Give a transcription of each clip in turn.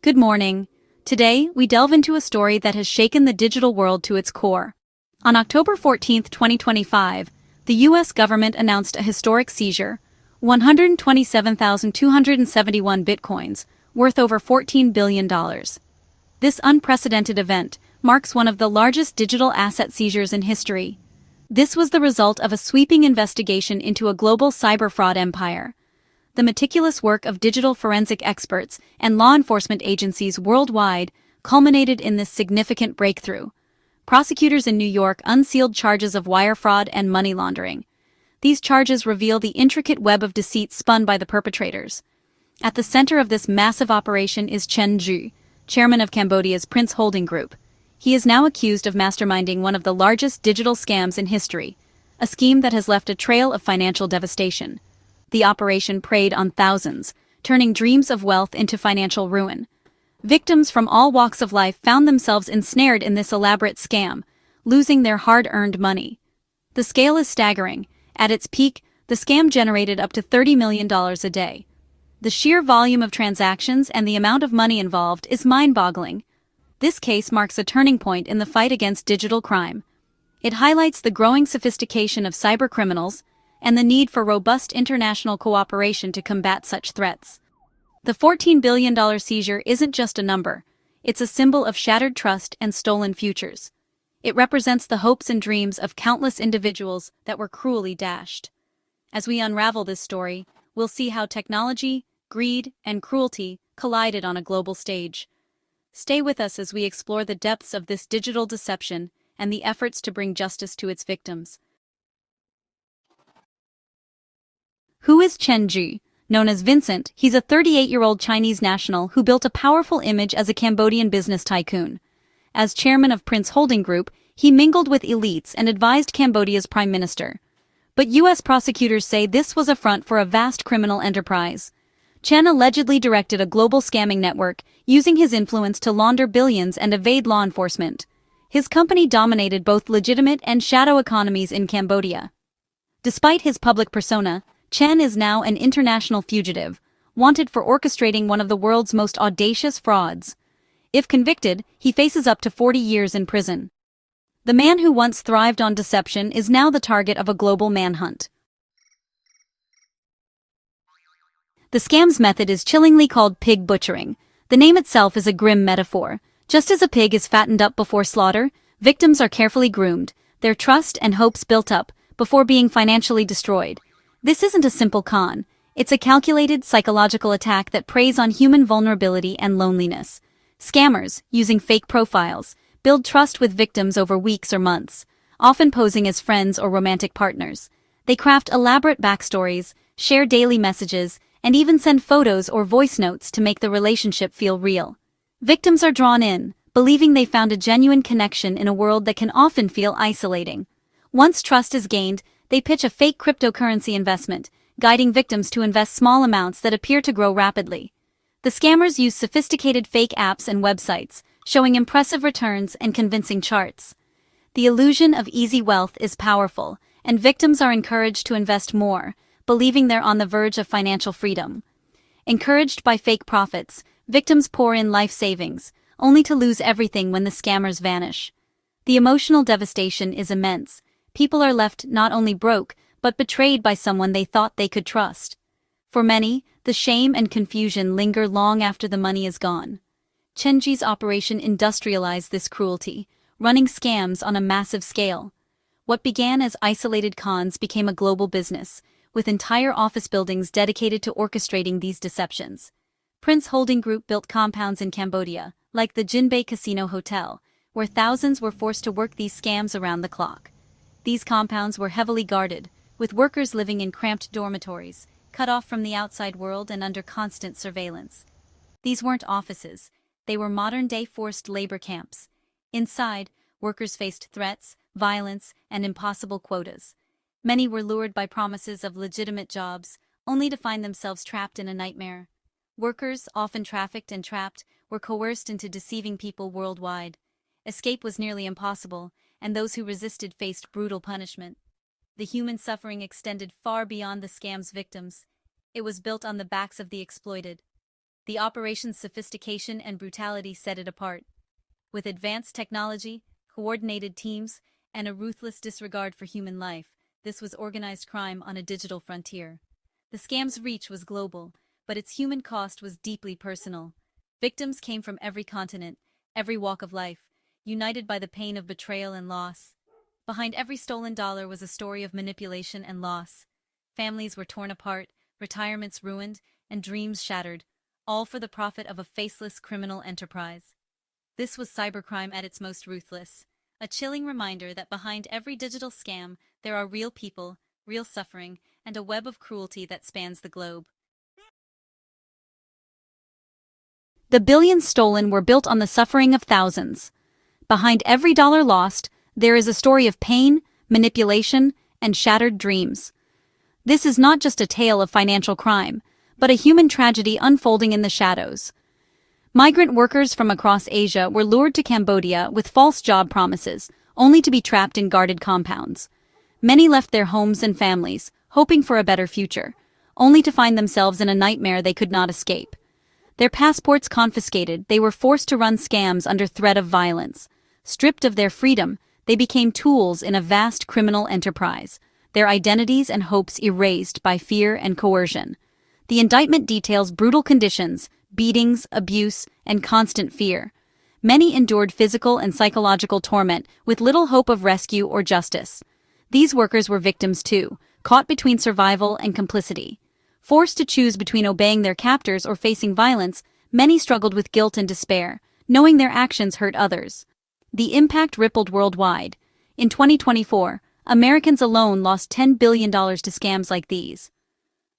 Good morning. Today, we delve into a story that has shaken the digital world to its core. On October 14, 2025, the U.S. government announced a historic seizure, 127,271 bitcoins, worth over $14 billion. This unprecedented event marks one of the largest digital asset seizures in history. This was the result of a sweeping investigation into a global cyber fraud empire. The meticulous work of digital forensic experts and law enforcement agencies worldwide culminated in this significant breakthrough. Prosecutors in New York unsealed charges of wire fraud and money laundering. These charges reveal the intricate web of deceit spun by the perpetrators. At the center of this massive operation is Chen Zhi, chairman of Cambodia's Prince Holding Group. He is now accused of masterminding one of the largest digital scams in history, a scheme that has left a trail of financial devastation. The operation preyed on thousands, turning dreams of wealth into financial ruin. Victims from all walks of life found themselves ensnared in this elaborate scam, losing their hard-earned money. The scale is staggering. At its peak, the scam generated up to $30 million a day. The sheer volume of transactions and the amount of money involved is mind-boggling. This case marks a turning point in the fight against digital crime. It highlights the growing sophistication of cybercriminals and the need for robust international cooperation to combat such threats. The $14 billion seizure isn't just a number, it's a symbol of shattered trust and stolen futures. It represents the hopes and dreams of countless individuals that were cruelly dashed. As we unravel this story, we'll see how technology, greed, and cruelty collided on a global stage. Stay with us as we explore the depths of this digital deception and the efforts to bring justice to its victims. Who is Chen Zhi? Known as Vincent, he's a 38-year-old Chinese national who built a powerful image as a Cambodian business tycoon. As chairman of Prince Holding Group, he mingled with elites and advised Cambodia's prime minister. But U.S. prosecutors say this was a front for a vast criminal enterprise. Chen allegedly directed a global scamming network, using his influence to launder billions and evade law enforcement. His company dominated both legitimate and shadow economies in Cambodia. Despite his public persona, Chen is now an international fugitive, wanted for orchestrating one of the world's most audacious frauds. If convicted, he faces up to 40 years in prison. The man who once thrived on deception is now the target of a global manhunt. The scam's method is chillingly called pig butchering. The name itself is a grim metaphor. Just as a pig is fattened up before slaughter, victims are carefully groomed, their trust and hopes built up, before being financially destroyed. This isn't a simple con, it's a calculated psychological attack that preys on human vulnerability and loneliness. Scammers, using fake profiles, build trust with victims over weeks or months, often posing as friends or romantic partners. They craft elaborate backstories, share daily messages, and even send photos or voice notes to make the relationship feel real. Victims are drawn in, believing they found a genuine connection in a world that can often feel isolating. Once trust is gained, they pitch a fake cryptocurrency investment, guiding victims to invest small amounts that appear to grow rapidly. The scammers use sophisticated fake apps and websites, showing impressive returns and convincing charts. The illusion of easy wealth is powerful, and victims are encouraged to invest more, believing they're on the verge of financial freedom. Encouraged by fake profits, victims pour in life savings, only to lose everything when the scammers vanish. The emotional devastation is immense. People are left not only broke, but betrayed by someone they thought they could trust. For many, the shame and confusion linger long after the money is gone. Chen Zhi's operation industrialized this cruelty, running scams on a massive scale. What began as isolated cons became a global business, with entire office buildings dedicated to orchestrating these deceptions. Prince Holding Group built compounds in Cambodia, like the Jinbei Casino Hotel, where thousands were forced to work these scams around the clock. These compounds were heavily guarded, with workers living in cramped dormitories, cut off from the outside world and under constant surveillance. These weren't offices, they were modern-day forced labor camps. Inside, workers faced threats, violence, and impossible quotas. Many were lured by promises of legitimate jobs, only to find themselves trapped in a nightmare. Workers, often trafficked and trapped, were coerced into deceiving people worldwide. Escape was nearly impossible, and those who resisted faced brutal punishment. The human suffering extended far beyond the scam's victims. It was built on the backs of the exploited. The operation's sophistication and brutality set it apart. With advanced technology, coordinated teams, and a ruthless disregard for human life, this was organized crime on a digital frontier. The scam's reach was global, but its human cost was deeply personal. Victims came from every continent, every walk of life, united by the pain of betrayal and loss. Behind every stolen dollar was a story of manipulation and loss. Families were torn apart, retirements ruined, and dreams shattered, all for the profit of a faceless criminal enterprise. This was cybercrime at its most ruthless, a chilling reminder that behind every digital scam there are real people, real suffering, and a web of cruelty that spans the globe. The billions stolen were built on the suffering of thousands. Behind every dollar lost, there is a story of pain, manipulation, and shattered dreams. This is not just a tale of financial crime, but a human tragedy unfolding in the shadows. Migrant workers from across Asia were lured to Cambodia with false job promises, only to be trapped in guarded compounds. Many left their homes and families, hoping for a better future, only to find themselves in a nightmare they could not escape. Their passports confiscated, they were forced to run scams under threat of violence. Stripped of their freedom, they became tools in a vast criminal enterprise, their identities and hopes erased by fear and coercion. The indictment details brutal conditions, beatings, abuse, and constant fear. Many endured physical and psychological torment with little hope of rescue or justice. These workers were victims too, caught between survival and complicity. Forced to choose between obeying their captors or facing violence, many struggled with guilt and despair, knowing their actions hurt others. The impact rippled worldwide. In 2024, Americans alone lost $10 billion to scams like these.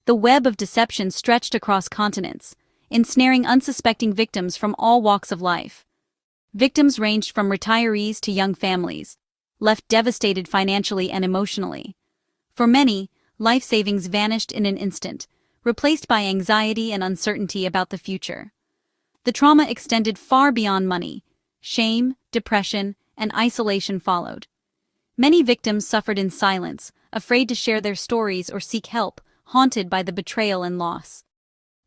The web of deception stretched across continents, ensnaring unsuspecting victims from all walks of life. Victims ranged from retirees to young families, left devastated financially and emotionally. For many, life savings vanished in an instant, replaced by anxiety and uncertainty about the future. The trauma extended far beyond money. Shame, depression, and isolation followed. Many victims suffered in silence, afraid to share their stories or seek help, haunted by the betrayal and loss.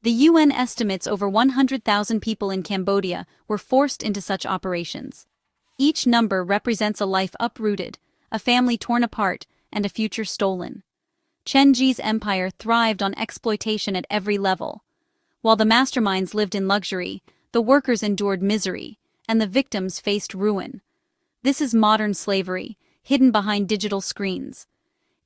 The UN estimates over 100,000 people in Cambodia were forced into such operations. Each number represents a life uprooted, a family torn apart, and a future stolen. Chen Zhi's empire thrived on exploitation at every level. While the masterminds lived in luxury, the workers endured misery, and the victims faced ruin. This is modern slavery, hidden behind digital screens.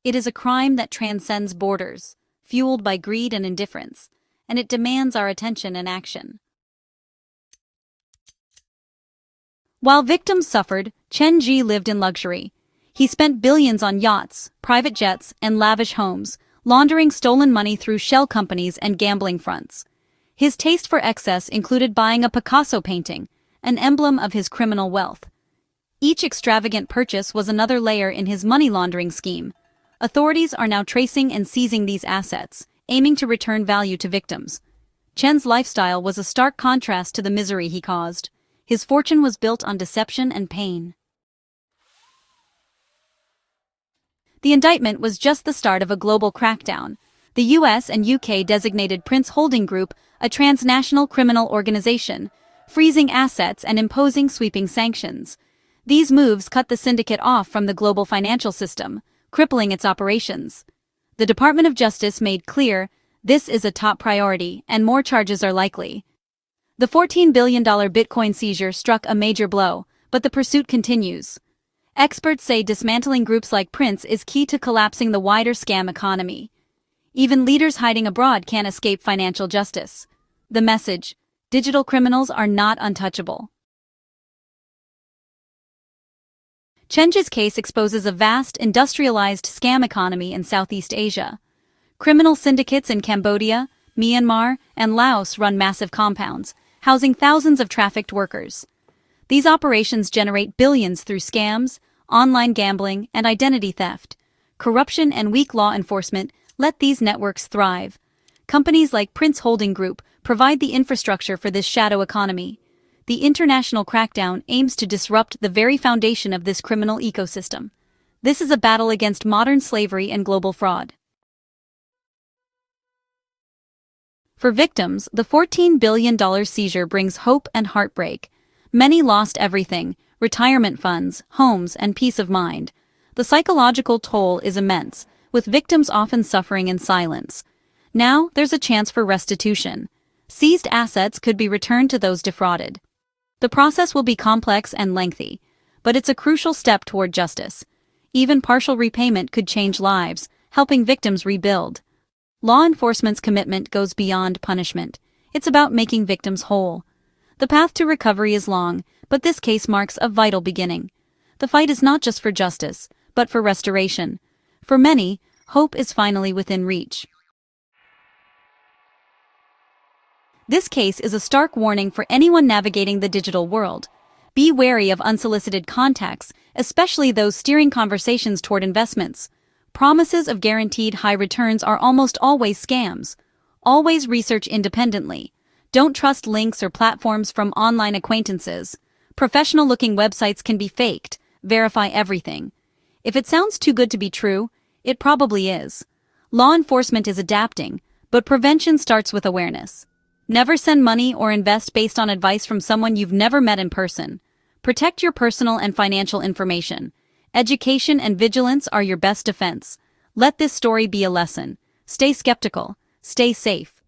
It is a crime that transcends borders, fueled by greed and indifference, and it demands our attention and action. While victims suffered, Chen Zhi lived in luxury. He spent billions on yachts, private jets, and lavish homes, laundering stolen money through shell companies and gambling fronts. His taste for excess included buying a Picasso painting, an emblem of his criminal wealth. Each extravagant purchase was another layer in his money laundering scheme. Authorities are now tracing and seizing these assets, aiming to return value to victims. Chen's lifestyle was a stark contrast to the misery he caused. His fortune was built on deception and pain. The indictment was just the start of a global crackdown. The US and UK designated Prince Holding Group a transnational criminal organization, freezing assets and imposing sweeping sanctions. These moves cut the syndicate off from the global financial system, crippling its operations. The Department of Justice made clear this is a top priority and more charges are likely. The $14 billion Bitcoin seizure struck a major blow, but the pursuit continues. Experts say dismantling groups like Prince is key to collapsing the wider scam economy. Even leaders hiding abroad can't escape financial justice. The message: digital criminals are not untouchable. Chen Zhi's case exposes a vast, industrialized scam economy in Southeast Asia. Criminal syndicates in Cambodia, Myanmar, and Laos run massive compounds, housing thousands of trafficked workers. These operations generate billions through scams, online gambling, and identity theft. Corruption and weak law enforcement let these networks thrive. Companies like Prince Holding Group provide the infrastructure for this shadow economy. The international crackdown aims to disrupt the very foundation of this criminal ecosystem. This is a battle against modern slavery and global fraud. For victims, the $14 billion seizure brings hope and heartbreak. Many lost everything: retirement funds, homes, and peace of mind. The psychological toll is immense, with victims often suffering in silence. Now, there's a chance for restitution. Seized assets could be returned to those defrauded. The process will be complex and lengthy, but it's a crucial step toward justice. Even partial repayment could change lives, helping victims rebuild. Law enforcement's commitment goes beyond punishment. It's about making victims whole. The path to recovery is long, but this case marks a vital beginning. The fight is not just for justice, but for restoration. For many, hope is finally within reach. This case is a stark warning for anyone navigating the digital world. Be wary of unsolicited contacts, especially those steering conversations toward investments. Promises of guaranteed high returns are almost always scams. Always research independently. Don't trust links or platforms from online acquaintances. Professional-looking websites can be faked. Verify everything. If it sounds too good to be true, it probably is. Law enforcement is adapting, but prevention starts with awareness. Never send money or invest based on advice from someone you've never met in person. Protect your personal and financial information. Education and vigilance are your best defense. Let this story be a lesson. Stay skeptical. Stay safe.